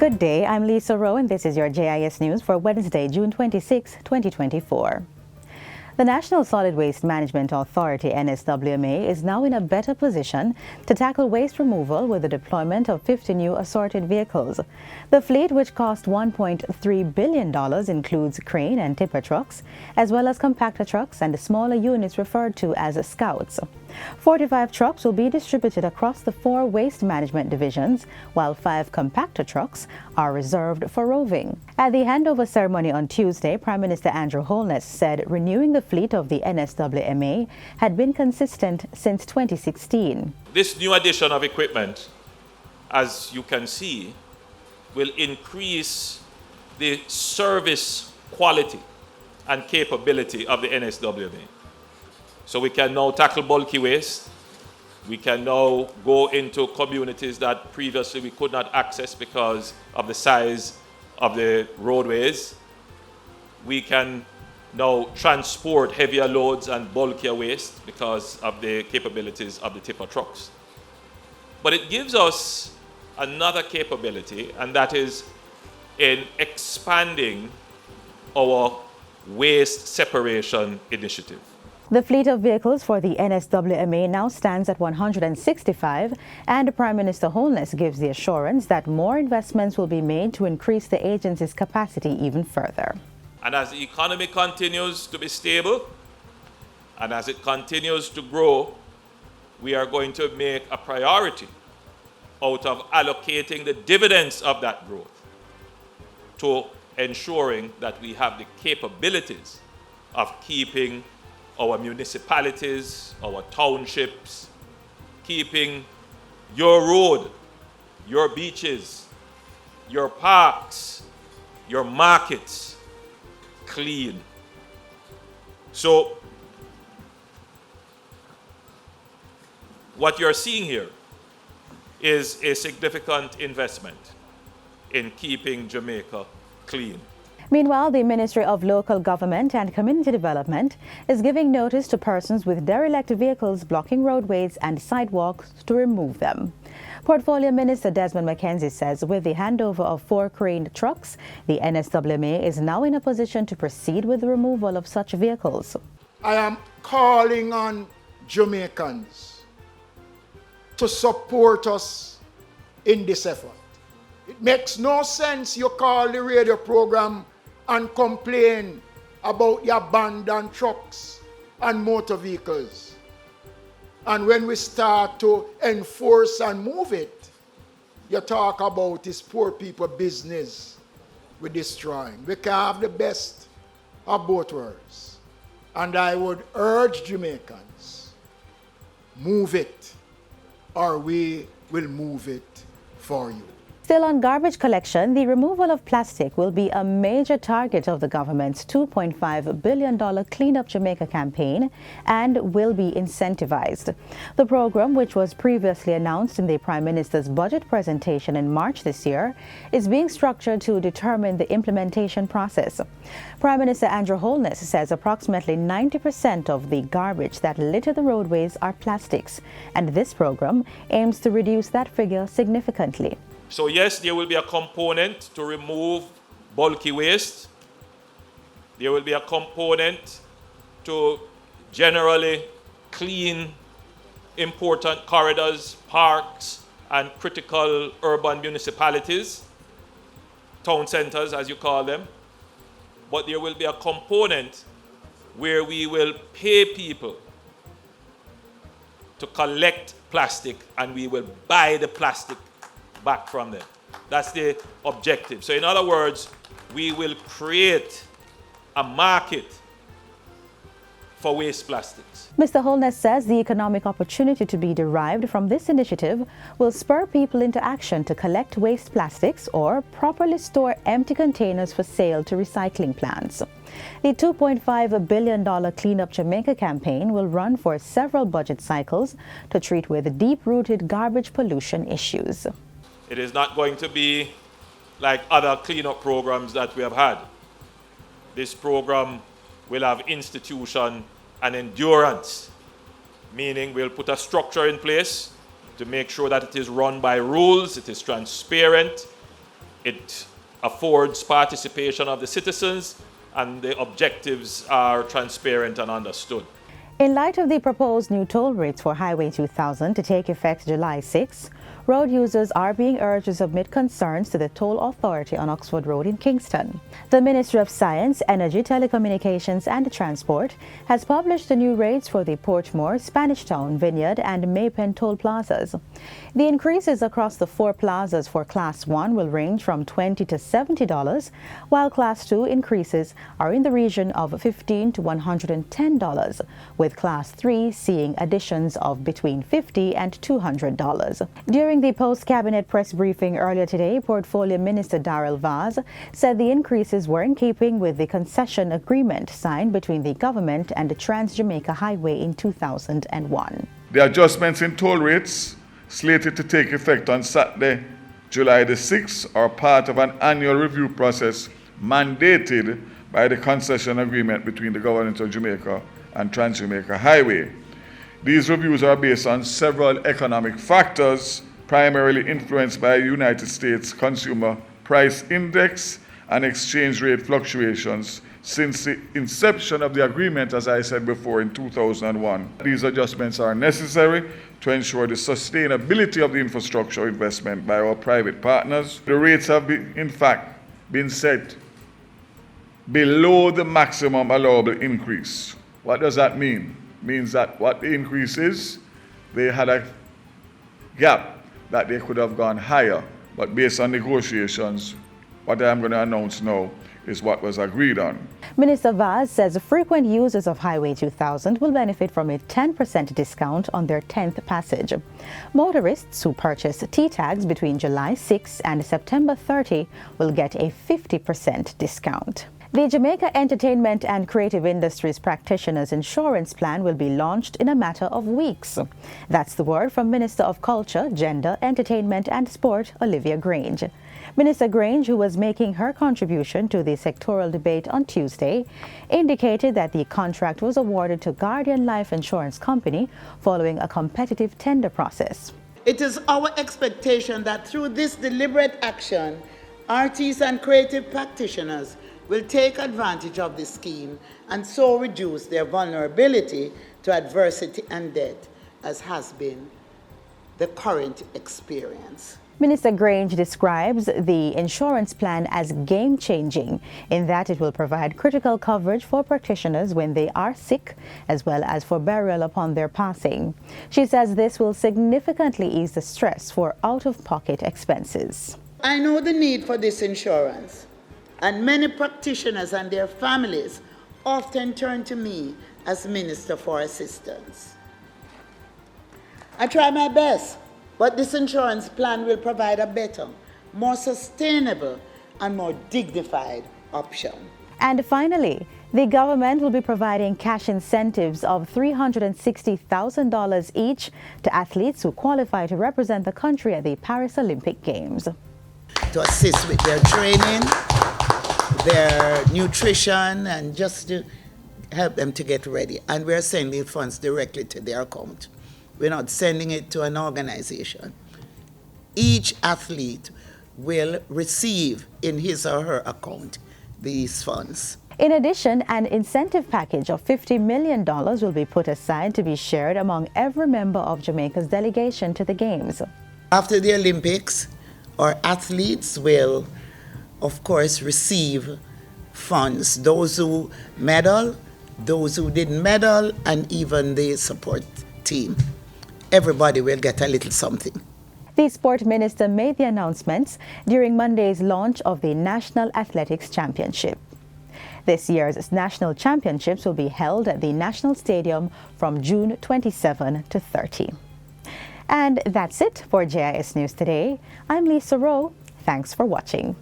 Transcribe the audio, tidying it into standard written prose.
Good day, I'm Lisa Rowe and this is your JIS News for Wednesday, June 26, 2024. The National Solid Waste Management Authority, NSWMA, is now in a better position to tackle waste removal with the deployment of 50 new assorted vehicles. The fleet, which cost $1.3 billion, includes crane and tipper trucks, as well as compactor trucks and smaller units referred to as scouts. 45 trucks will be distributed across the 4 waste management divisions, while 5 compactor trucks are reserved for roving. At the handover ceremony on Tuesday, Prime Minister Andrew Holness said renewing the fleet of the NSWMA had been consistent since 2016. This new addition of equipment, as you can see, will increase the service quality and capability of the NSWMA. So we can now tackle bulky waste. We can now go into communities that previously we could not access because of the size of the roadways. We can now transport heavier loads and bulkier waste because of the capabilities of the tipper trucks. But it gives us another capability, and that is in expanding our waste separation initiative. The fleet of vehicles for the NSWMA now stands at 165, and Prime Minister Holness gives the assurance that more investments will be made to increase the agency's capacity even further. And as the economy continues to be stable, and as it continues to grow, we are going to make a priority out of allocating the dividends of that growth to ensuring that we have the capabilities of keeping our municipalities, our townships, keeping your road, your beaches, your parks, your markets clean. So, what you're seeing here is a significant investment in keeping Jamaica clean. Meanwhile, the Ministry of Local Government and Community Development is giving notice to persons with derelict vehicles blocking roadways and sidewalks to remove them. Portfolio Minister Desmond McKenzie says with the handover of 4 crane trucks, the NSWMA is now in a position to proceed with the removal of such vehicles. I am calling on Jamaicans to support us in this effort. It makes no sense you call the radio program and complain about the abandoned trucks and motor vehicles. And when we start to enforce and move it, you talk about this poor people business we're destroying. We can have the best of both worlds. And I would urge Jamaicans, move it, or we will move it for you. Still on garbage collection, the removal of plastic will be a major target of the government's $2.5 billion Clean Up Jamaica campaign and will be incentivized. The program, which was previously announced in the Prime Minister's budget presentation in March this year, is being structured to determine the implementation process. Prime Minister Andrew Holness says approximately 90% of the garbage that litter the roadways are plastics, and this program aims to reduce that figure significantly. So yes, there will be a component to remove bulky waste. There will be a component to generally clean important corridors, parks, and critical urban municipalities, town centers as you call them. But there will be a component where we will pay people to collect plastic and we will buy the plastic back from them. That's the objective. So in other words, we will create a market for waste plastics. Mr. Holness says the economic opportunity to be derived from this initiative will spur people into action to collect waste plastics or properly store empty containers for sale to recycling plants. The $2.5 billion Clean Up Jamaica campaign will run for several budget cycles to treat with deep-rooted garbage pollution issues. It is not going to be like other cleanup programs that we have had. This program will have institution and endurance, meaning we'll put a structure in place to make sure that it is run by rules, it is transparent, It affords participation of the citizens, and the objectives are transparent and understood. In light of the proposed new toll rates for Highway 2000 to take effect July 6, road users are being urged to submit concerns to the Toll Authority on Oxford Road in Kingston. The Ministry of Science, Energy, Telecommunications and Transport has published the new rates for the Portmore, Spanish Town, Vineyard and Maypen toll plazas. The increases across the 4 plazas for Class 1 will range from $20 to $70, while Class 2 increases are in the region of $15 to $110, with Class 3 seeing additions of between $50 and $200. During the post-cabinet press briefing earlier today, Portfolio Minister Darrell Vaz said the increases were in keeping with the concession agreement signed between the government and the Trans-Jamaica Highway in 2001. The adjustments in toll rates slated to take effect on Saturday, July the 6th, are part of an annual review process mandated by the concession agreement between the government of Jamaica and Trans-Jamaica Highway. These reviews are based on several economic factors, primarily influenced by United States Consumer Price Index and exchange rate fluctuations since the inception of the agreement, as I said before, in 2001. These adjustments are necessary to ensure the sustainability of the infrastructure investment by our private partners. The rates have in fact been set below the maximum allowable increase. What does that mean? It means that what the increase is, they had a gap that they could have gone higher, but based on negotiations, what I am going to announce now is what was agreed on. Minister Vaz says frequent users of Highway 2000 will benefit from a 10% discount on their 10th passage. Motorists who purchase T-tags between July 6 and September 30 will get a 50% discount. The Jamaica Entertainment and Creative Industries Practitioners Insurance Plan will be launched in a matter of weeks. That's the word from Minister of Culture, Gender, Entertainment and Sport, Olivia Grange. Minister Grange, who was making her contribution to the sectoral debate on Tuesday, indicated that the contract was awarded to Guardian Life Insurance Company following a competitive tender process. It is our expectation that through this deliberate action, artists and creative practitioners will take advantage of the scheme and so reduce their vulnerability to adversity and death, as has been the current experience. Minister Grange describes the insurance plan as game-changing in that it will provide critical coverage for practitioners when they are sick, as well as for burial upon their passing. She says this will significantly ease the stress for out-of-pocket expenses. I know the need for this insurance, and many practitioners and their families often turn to me as minister for assistance. I try my best, but this insurance plan will provide a better, more sustainable, and more dignified option. And finally, the government will be providing cash incentives of $360,000 each to athletes who qualify to represent the country at the Paris Olympic Games. To assist with their training, their nutrition, and just to help them to get ready. And we're sending funds directly to their account. We're not sending it to an organization. Each athlete will receive in his or her account these funds. In addition, an incentive package of $50 million will be put aside to be shared among every member of Jamaica's delegation to the Games. After the Olympics, our athletes will, of course, receive funds. Those who medal, those who didn't medal, and even the support team. Everybody will get a little something. The sport minister made the announcements during Monday's launch of the National Athletics Championship. This year's national championships will be held at the National Stadium from June 27 to 30. And that's it for JIS News Today. I'm Lisa Rowe. Thanks for watching.